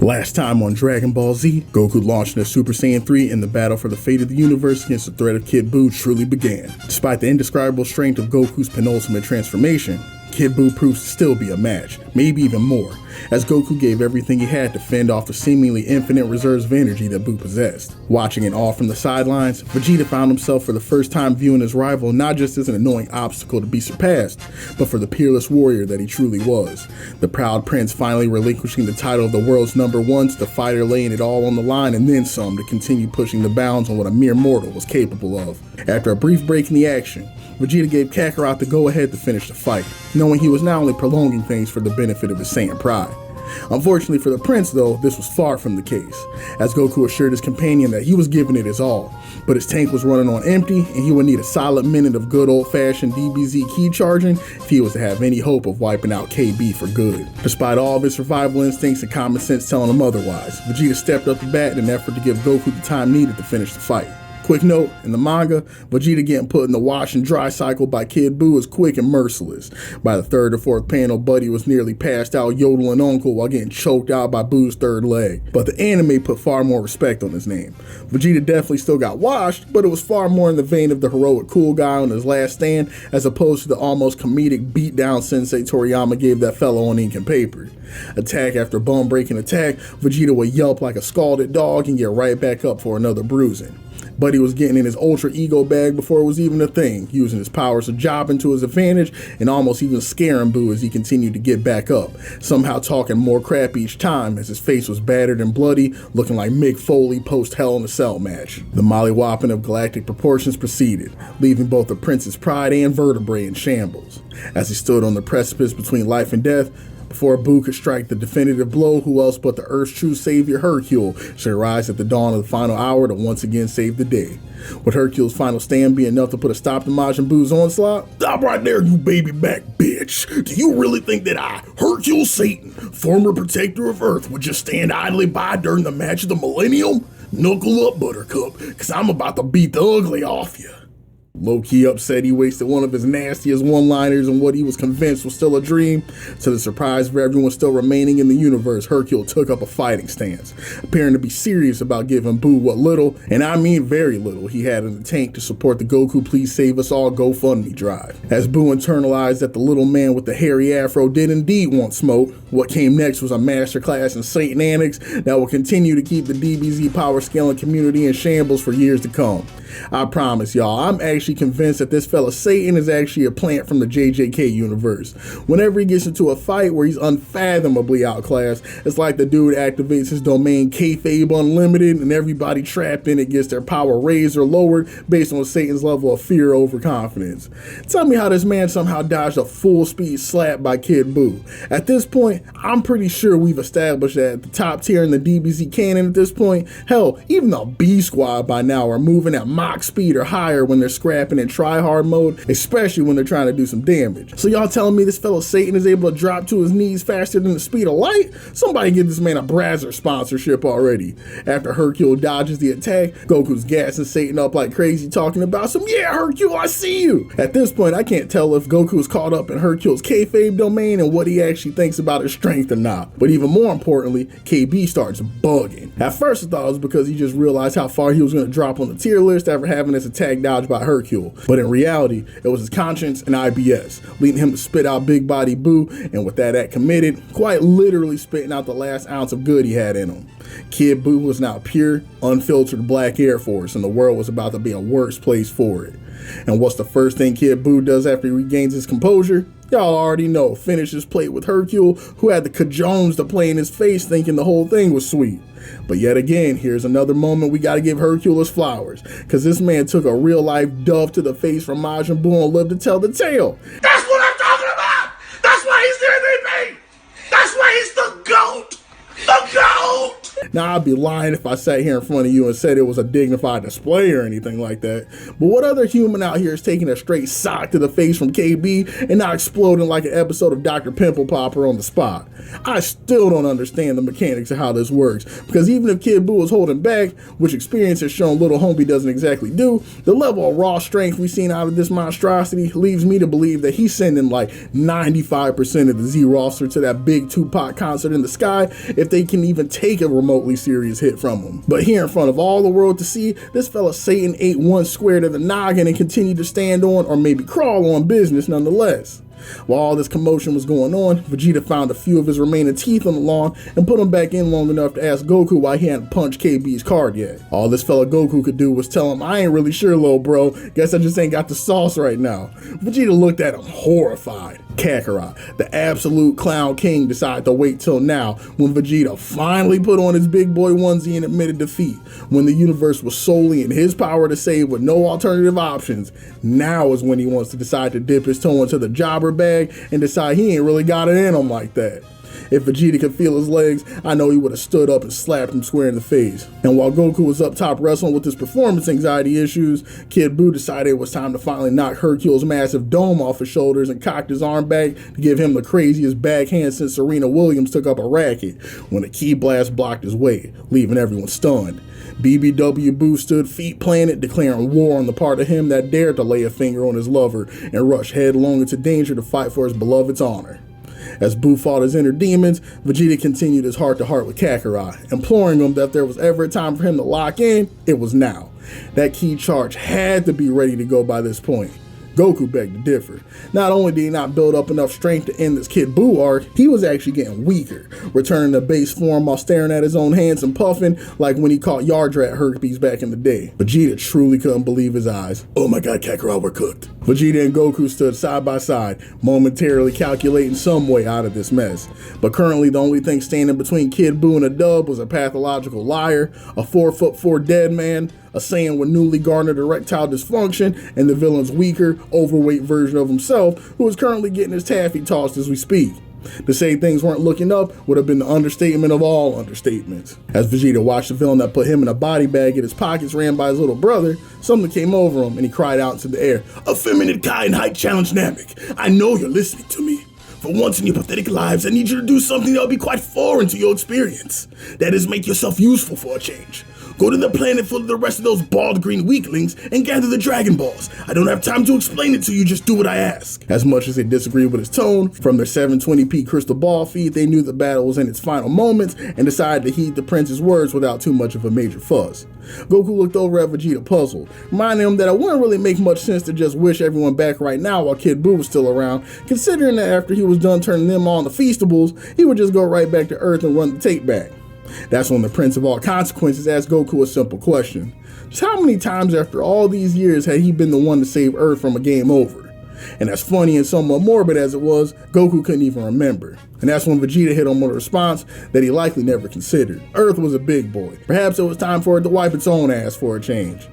Last time on Dragon Ball Z, Goku launched into Super Saiyan 3 and the battle for the fate of the universe against the threat of Kid Buu truly began. Despite the indescribable strength of Goku's penultimate transformation, Kid Buu proves to still be a match, maybe even more, as Goku gave everything he had to fend off the seemingly infinite reserves of energy that Buu possessed. Watching it all from the sidelines, Vegeta found himself for the first time viewing his rival not just as an annoying obstacle to be surpassed, but for the peerless warrior that he truly was. The proud prince finally relinquishing the title of the world's #1 to the fighter laying it all on the line and then some to continue pushing the bounds on what a mere mortal was capable of. After a brief break in the action, Vegeta gave Kakarot the go-ahead to finish the fight, knowing he was not only prolonging things for the benefit of his Saiyan pride. Unfortunately for the prince though, this was far from the case, as Goku assured his companion that he was giving it his all, but his tank was running on empty and he would need a solid minute of good old-fashioned DBZ key charging if he was to have any hope of wiping out KB for good. Despite all of his survival instincts and common sense telling him otherwise, Vegeta stepped up to bat in an effort to give Goku the time needed to finish the fight. Quick note, in the manga, Vegeta getting put in the wash and dry cycle by Kid Buu is quick and merciless. By the third or fourth panel, Buddy was nearly passed out yodeling uncle while getting choked out by Buu's third leg. But the anime put far more respect on his name. Vegeta definitely still got washed, but it was far more in the vein of the heroic cool guy on his last stand, as opposed to the almost comedic beatdown Sensei Toriyama gave that fellow on ink and paper. Attack after bone-breaking attack, Vegeta would yelp like a scalded dog and get right back up for another bruising. Buddy was getting in his ultra ego bag before it was even a thing, using his powers of jobbing to his advantage and almost even scaring Buu as he continued to get back up, somehow talking more crap each time as his face was battered and bloody, looking like Mick Foley post Hell in a Cell match. The mollywhopping of galactic proportions proceeded, leaving both the prince's pride and vertebrae in shambles. As he stood on the precipice between life and death, before Buu could strike the definitive blow, who else but the Earth's true savior Hercule should arise at the dawn of the final hour to once again save the day. Would Hercule's final stand be enough to put a stop to Majin Buu's onslaught? Stop right there, you baby back bitch! Do you really think that I, Hercule Satan, former protector of Earth, would just stand idly by during the match of the millennium? Knuckle up, Buttercup, cause I'm about to beat the ugly off you. Low-key upset he wasted one of his nastiest one-liners on what he was convinced was still a dream. To the surprise of everyone still remaining in the universe, Hercule took up a fighting stance, appearing to be serious about giving Buu what little, and I mean very little, he had in the tank to support the Goku Please Save Us All GoFundMe drive. As Buu internalized that the little man with the hairy afro did indeed want smoke, what came next was a masterclass in Satananics that will continue to keep the DBZ power scaling community in shambles for years to come. I promise y'all, I'm actually convinced that this fella Satan is actually a plant from the JJK universe. Whenever he gets into a fight where he's unfathomably outclassed, it's like the dude activates his domain Kayfabe Unlimited and everybody trapped in it gets their power raised or lowered based on Satan's level of fear or overconfidence. Tell me how this man somehow dodged a full speed slap by Kid Buu. At this point, I'm pretty sure we've established that at the top tier in the DBZ canon at this point, hell, even the B Squad by now are moving at Mach speed or higher when they're scrapping in try-hard mode, especially when they're trying to do some damage. So y'all telling me this fellow Satan is able to drop to his knees faster than the speed of light? Somebody give this man a Brazzer sponsorship already. After Hercule dodges the attack, Goku's gassing Satan up like crazy, talking about some, yeah, Hercule, I see you. At this point, I can't tell if Goku's caught up in Hercule's kayfabe domain and what he actually thinks about his strength or not. But even more importantly, KB starts bugging. At first I thought it was because he just realized how far he was going to drop on the tier list after having his attack dodged by Hercule, but in reality, it was his conscience and IBS, leading him to spit out Big Body Buu, and with that act committed, quite literally spitting out the last ounce of good he had in him. Kid Buu was now pure, unfiltered black Air Force, and the world was about to be a worse place for it. And what's the first thing Kid Buu does after he regains his composure? Y'all already know, finish his plate with Hercule, who had the cajones to play in his face thinking the whole thing was sweet. But yet again, here's another moment we gotta give Hercule his flowers, cause this man took a real life dove to the face from Majin Buu and lived to tell the tale. That's what I'm talking about! That's why he's the MVP! That's why he's the GOAT! The GOAT! Now, I'd be lying if I sat here in front of you and said it was a dignified display or anything like that. But what other human out here is taking a straight sock to the face from KB and not exploding like an episode of Dr. Pimple Popper on the spot? I still don't understand the mechanics of how this works, because even if Kid Buu was holding back, which experience has shown little homie doesn't exactly do, the level of raw strength we've seen out of this monstrosity leaves me to believe that he's sending like 95% of the Z roster to that big Tupac concert in the sky if they can even take a remotely serious hit from him. But here in front of all the world to see, this fella Satan ate one square to the noggin and continued to stand on, or maybe crawl on, business nonetheless. While all this commotion was going on, Vegeta found a few of his remaining teeth on the lawn and put them back in long enough to ask Goku why he hadn't punched KB's card yet. All this fella Goku could do was tell him, "I ain't really sure, little bro. Guess I just ain't got the sauce right now." Vegeta looked at him horrified. Kakarot, the absolute clown king, decided to wait till now, when Vegeta finally put on his big boy onesie and admitted defeat. When the universe was solely in his power to save with no alternative options, now is when he wants to decide to dip his toe into the jobber bag and decide he ain't really got it in him like that. If Vegeta could feel his legs, I know he would have stood up and slapped him square in the face. And while Goku was up top wrestling with his performance anxiety issues, Kid Buu decided it was time to finally knock Hercule's massive dome off his shoulders and cocked his arm back to give him the craziest backhand since Serena Williams took up a racket, when a key blast blocked his way, leaving everyone stunned. BBW Buu stood feet planted, declaring war on the part of him that dared to lay a finger on his lover and rush headlong into danger to fight for his beloved's honor. As Buu fought his inner demons, Vegeta continued his heart-to-heart with Kakarot, imploring him that if there was ever a time for him to lock in, it was now. That key charge had to be ready to go by this point. Goku begged to differ. Not only did he not build up enough strength to end this Kid Buu arc, he was actually getting weaker, returning to base form while staring at his own hands and puffing like when he caught Yardrat herpes back in the day. Vegeta truly couldn't believe his eyes. "Oh my god, Kakarot, we're cooked." Vegeta and Goku stood side by side, momentarily calculating some way out of this mess. But currently the only thing standing between Kid Buu and a dub was a pathological liar, a 4'4" dead man, a Saiyan with newly garnered erectile dysfunction, and the villain's weaker, overweight version of himself, who is currently getting his taffy tossed as we speak. To say things weren't looking up would have been the understatement of all understatements. As Vegeta watched the villain that put him in a body bag in his pockets ran by his little brother, something came over him and he cried out into the air, "Effeminate Kai and Height Challenge Namek, I know you're listening to me. For once in your pathetic lives, I need you to do something that will be quite foreign to your experience. That is, make yourself useful for a change. Go to the planet full of the rest of those bald green weaklings and gather the Dragon Balls. I don't have time to explain it to you, just do what I ask." As much as they disagreed with his tone, from their 720p crystal ball feed, they knew the battle was in its final moments and decided to heed the prince's words without too much of a major fuss. Goku looked over at Vegeta puzzled, reminding him that it wouldn't really make much sense to just wish everyone back right now while Kid Buu was still around, considering that after he was done turning them on the Feastables, he would just go right back to Earth and run the tape back. That's when the Prince of All Consequences asked Goku a simple question. Just how many times after all these years had he been the one to save Earth from a game over? And as funny and somewhat morbid as it was, Goku couldn't even remember. And that's when Vegeta hit him with a response that he likely never considered. Earth was a big boy. Perhaps it was time for it to wipe its own ass for a change.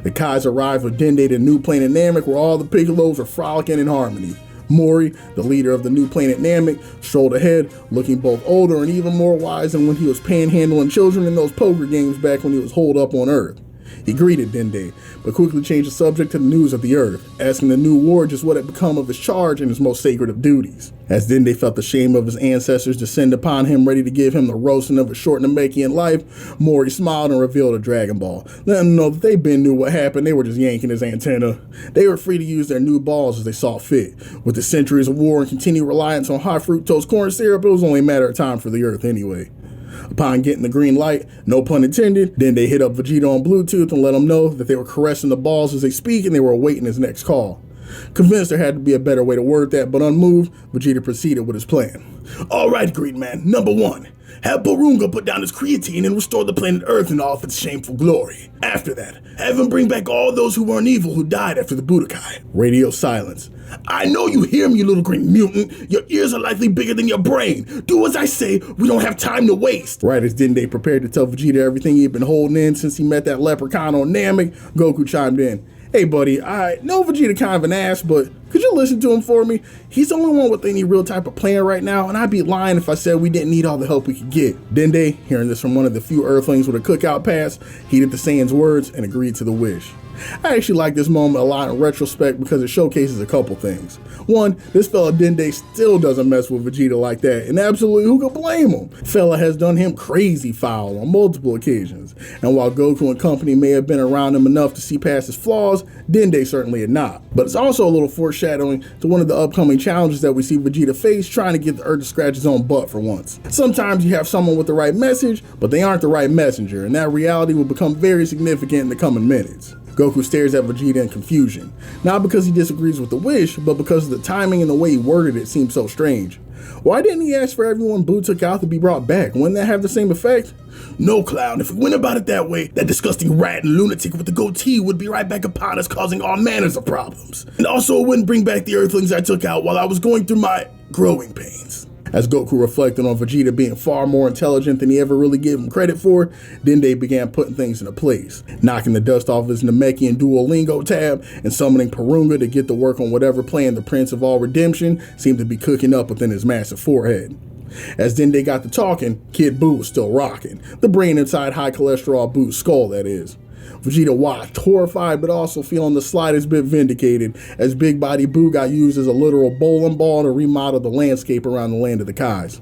The Kais arrived with Dende to New Planet Namek, where all the Piccolos were frolicking in harmony. Mori, the leader of the new planet Namek, strolled ahead, looking both older and even more wise than when he was panhandling children in those poker games back when he was holed up on Earth. He greeted Dende, but quickly changed the subject to the news of the Earth, asking the new ward just what had become of his charge and his most sacred of duties. As Dende felt the shame of his ancestors descend upon him, ready to give him the roasting of a short Namekian life, Mori smiled and revealed a Dragon Ball, letting him know that they been knew what happened. They were just yanking his antenna. They were free to use their new balls as they saw fit. With the centuries of war and continued reliance on high fructose corn syrup, it was only a matter of time for the Earth anyway. Upon getting the green light, no pun intended, then they hit up Vegeta on Bluetooth and let him know that they were caressing the balls as they speak and they were awaiting his next call. Convinced there had to be a better way to word that, but unmoved, Vegeta proceeded with his plan. "Alright, Green Man, number 1. Have Porunga put down his creatine and restore the planet Earth in all of its shameful glory. After that, have him bring back all those who weren't evil who died after the Budokai." Radio silence. "I know you hear me, you little green mutant. Your ears are likely bigger than your brain. Do as I say, we don't have time to waste." Right as Dende prepared to tell Vegeta everything he had been holding in since he met that leprechaun on Namek, Goku chimed in. Hey buddy, I know Vegeta kind of an ass, but could you listen to him for me? He's the only one with any real type of plan right now, and I'd be lying if I said we didn't need all the help we could get. Dende, hearing this from one of the few Earthlings with a cookout pass, heeded the Saiyan's words and agreed to the wish. I actually like this moment a lot in retrospect because it showcases a couple things. One, this fella Dende still doesn't mess with Vegeta like that, and absolutely who could blame him? Fella has done him crazy foul on multiple occasions, and while Goku and company may have been around him enough to see past his flaws, Dende certainly had not. But it's also a little foreshadowing to one of the upcoming challenges that we see Vegeta face, trying to get the Earth to scratch his own butt for once. Sometimes you have someone with the right message, but they aren't the right messenger, and that reality will become very significant in the coming minutes. Goku stares at Vegeta in confusion, not because he disagrees with the wish, but because the timing and the way he worded it seems so strange. Why didn't he ask for everyone Buu took out to be brought back? Wouldn't that have the same effect? No, clown, if we went about it that way, that disgusting rat and lunatic with the goatee would be right back upon us, causing all manners of problems. And also, it wouldn't bring back the Earthlings I took out while I was going through my growing pains. As Goku reflected on Vegeta being far more intelligent than he ever really gave him credit for, Dende began putting things into place, knocking the dust off his Namekian Duolingo tab and summoning Porunga to get to work on whatever plan the Prince of All Redemption seemed to be cooking up within his massive forehead. As Dende got to talking, Kid Buu was still rocking, the brain inside high cholesterol Buu's skull, that is. Vegeta watched, horrified but also feeling the slightest bit vindicated, as Big Body Buu got used as a literal bowling ball to remodel the landscape around the land of the Kais.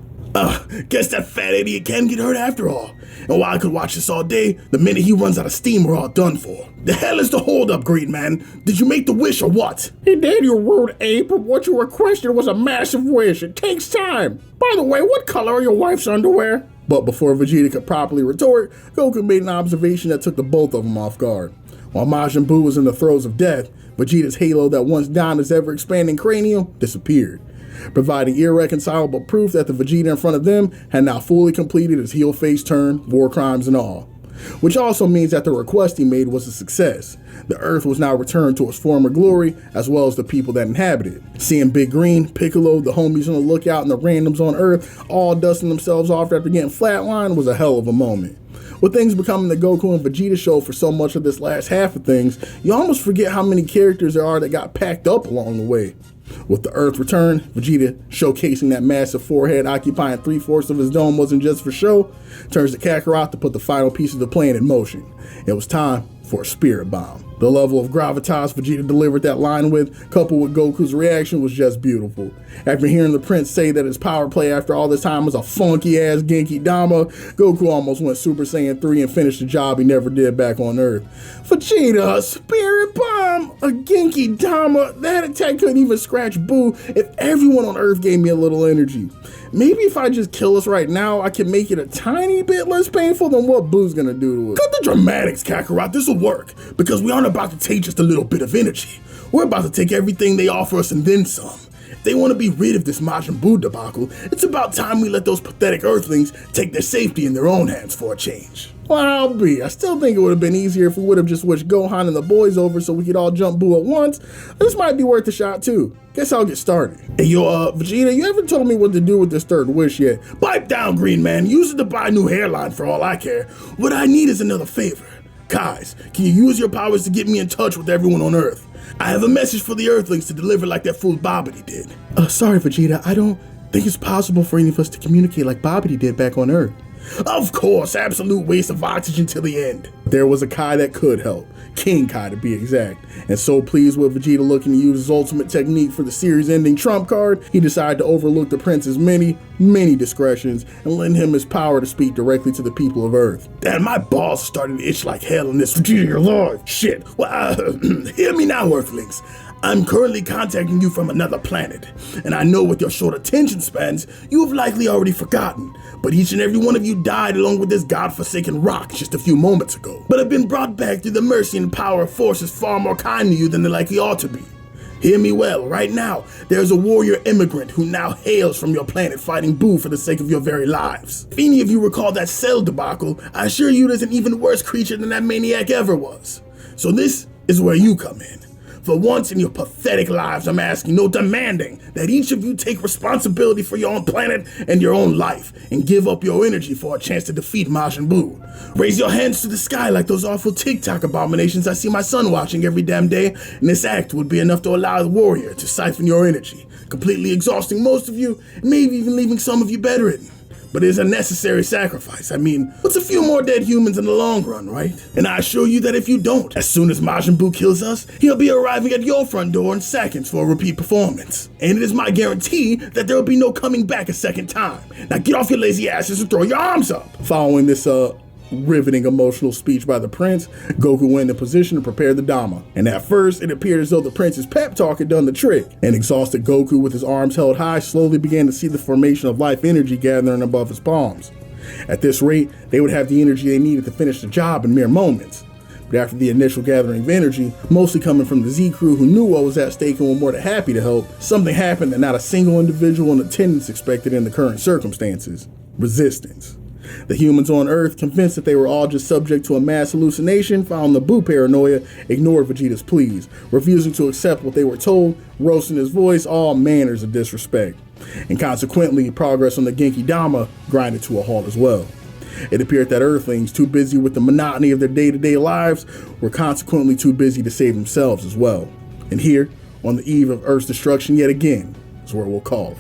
Guess that fat idiot can get hurt after all. And while I could watch this all day, the minute he runs out of steam, we're all done for. The hell is the holdup, great man? Did you make the wish or what? He did, you rude ape, but what you requested was a massive wish. It takes time. By the way, what color are your wife's underwear? But before Vegeta could properly retort, Goku made an observation that took the both of them off guard. While Majin Buu was in the throes of death, Vegeta's halo that once downed his ever-expanding cranium disappeared, providing irreconcilable proof that the Vegeta in front of them had now fully completed his heel face turn, war crimes and all. Which also means that the request he made was a success. The Earth was now returned to its former glory, as well as the people that inhabit it. Seeing Big Green, Piccolo, the homies on the lookout, and the randoms on Earth all dusting themselves off after getting flatlined was a hell of a moment. With things becoming the Goku and Vegeta show for so much of this last half of things, you almost forget how many characters there are that got packed up along the way. With the Earth return, Vegeta showcasing that massive forehead occupying 3/4 of his dome wasn't just for show, turns to Kakarot to put the final piece of the plan in motion. It was time for a spirit bomb. The level of gravitas Vegeta delivered that line with, coupled with Goku's reaction, was just beautiful. After hearing the Prince say that his power play after all this time was a funky-ass Genki Dama, Goku almost went Super Saiyan 3 and finished the job he never did back on Earth. Vegeta, a spirit bomb, a Genki Dama, that attack couldn't even scratch Buu if everyone on Earth gave me a little energy. Maybe if I just kill us right now, I can make it a tiny bit less painful than what Boo's gonna do to us. Cut the dramatics, Kakarot, this'll work, because we aren't about to take just a little bit of energy. We're about to take everything they offer us and then some. If they want to be rid of this Majin Buu debacle, it's about time we let those pathetic Earthlings take their safety in their own hands for a change. Well, I'll be. I still think it would have been easier if we would have just wished Gohan and the boys over so we could all jump Buu at once. This might be worth a shot too. Guess I'll get started. Hey, yo, Vegeta, you haven't told me what to do with this third wish yet. Pipe down, Green Man. Use it to buy a new hairline for all I care. What I need is another favor. Kais, can you use your powers to get me in touch with everyone on Earth? I have a message for the Earthlings to deliver like that fool Babidi did. Sorry, Vegeta. I don't think it's possible for any of us to communicate like Babidi did back on Earth. Of course, absolute waste of oxygen till the end. There was a Kai that could help. King Kai to be exact. And so pleased with Vegeta looking to use his ultimate technique for the series-ending trump card, he decided to overlook the Prince's many discretions and lend him his power to speak directly to the people of Earth. Damn, my balls are starting to itch like hell in this Vegeta, you're alive. Shit. Well, hear me now, Earthlings. I'm currently contacting you from another planet, and I know with your short attention spans, you have likely already forgotten, but each and every one of you died along with this godforsaken rock just a few moments ago, but have been brought back through the mercy and power of forces far more kind to you than they likely ought to be. Hear me well, right now, there's a warrior immigrant who now hails from your planet fighting Buu for the sake of your very lives. If any of you recall that Cell debacle, I assure you there's an even worse creature than that maniac ever was. So this is where you come in. For once in your pathetic lives, I'm asking, no, demanding, that each of you take responsibility for your own planet and your own life, and give up your energy for a chance to defeat Majin Buu. Raise your hands to the sky like those awful TikTok abominations I see my son watching every damn day, and this act would be enough to allow the warrior to siphon your energy, completely exhausting most of you, and maybe even leaving some of you bedridden. But it is a necessary sacrifice. I mean, what's a few more dead humans in the long run, right? And I assure you that if you don't, as soon as Majin Buu kills us, he'll be arriving at your front door in seconds for a repeat performance. And it is my guarantee that there will be no coming back a second time. Now get off your lazy asses and throw your arms up. Following this riveting emotional speech by the prince, Goku went in position to prepare the Dama. And at first, it appeared as though the prince's pep talk had done the trick. An exhausted Goku with his arms held high slowly began to see the formation of life energy gathering above his palms. At this rate, they would have the energy they needed to finish the job in mere moments. But after the initial gathering of energy, mostly coming from the Z crew who knew what was at stake and were more than happy to help, something happened that not a single individual in attendance expected in the current circumstances: resistance. The humans on Earth, convinced that they were all just subject to a mass hallucination following the Buu paranoia, ignored Vegeta's pleas, refusing to accept what they were told, roasting his voice, all manners of disrespect. And consequently, progress on the Genki Dama grinded to a halt as well. It appeared that Earthlings, too busy with the monotony of their day-to-day lives, were consequently too busy to save themselves as well. And here, on the eve of Earth's destruction yet again, is where we'll call it.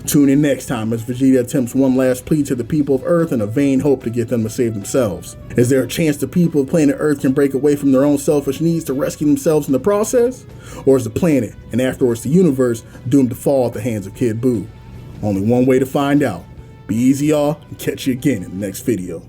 Tune in next time as Vegeta attempts one last plea to the people of Earth in a vain hope to get them to save themselves. Is there a chance the people of planet Earth can break away from their own selfish needs to rescue themselves in the process? Or is the planet, and afterwards the universe, doomed to fall at the hands of Kid Buu? Only one way to find out. Be easy, y'all, and catch you again in the next video.